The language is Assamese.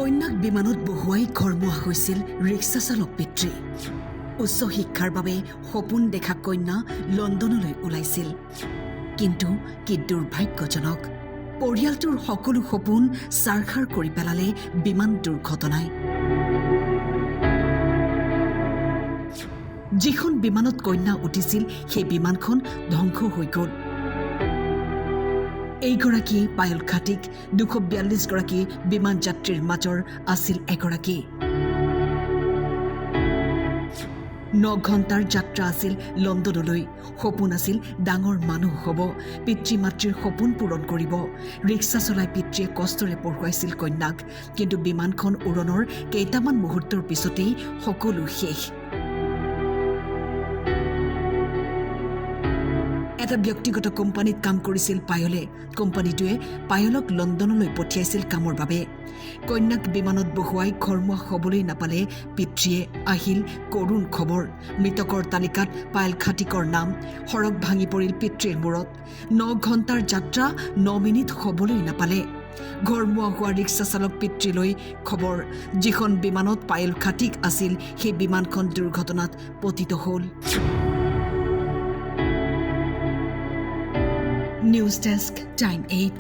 কন্যাক বিমানত বহুৱাই ঘৰমুৱা হৈছিল ৰিক্সা চালক পিতৃ। উচ্চ শিক্ষাৰ বাবে সপোন দেখা কন্যা লণ্ডনলৈ ওলাইছিল। কিন্তু কি দুৰ্ভাগ্যজনক, পৰিয়ালটোৰ সকলো সপোন ছাৰখাৰ কৰি পেলালে বিমান দুৰ্ঘটনাই। যিখন বিমানত কন্যা উঠিছিল সেই বিমানখন ধ্বংস হৈ গ'ল। এইগৰাকী পায়েল খাটিক 242 গৰাকী বিমান যাত্ৰীৰ মাজৰ আছিল এগৰাকী। 9 ঘণ্টাৰ যাত্ৰা আছিল লণ্ডনলৈ। সপোন আছিল ডাঙৰ মানুহ হ'ব, পিতৃ মাতৃৰ সপোন পূৰণ কৰিব। ৰিক্সা চলাই পিতৃয়ে কষ্টৰে পঢ়ুৱাইছিল কন্যাক। কিন্তু বিমানখন উৰণৰ কেইটামান মুহূৰ্তৰ পিছতেই সকলো শেষ। এটা ব্যক্তিগত কোম্পানীত কাম কৰিছিল পায়েলে। কোম্পানীটোৱে পায়েলক লণ্ডনলৈ পঠিয়াইছিল কামৰ বাবে। কন্যাক বিমানত বহুৱাই ঘৰমুৱা হ'বলৈ নাপালে পিতৃয়ে। আহিল কৰুণ খবৰ। মৃতকৰ তালিকাত পায়েল খাটিকৰ নাম। সৰগ ভাঙি পৰিল পিতৃৰ মূৰত। 9 ঘণ্টাৰ যাত্ৰা 9 মিনিট হ'বলৈ নাপালে। ঘৰমুৱা হোৱা ৰিক্সা চালক পিতৃলৈ খবৰ, যিখন বিমানত পায়েল খাটিক আছিল সেই বিমানখন দুৰ্ঘটনাত পতিত হ'ল। News desk, time 8।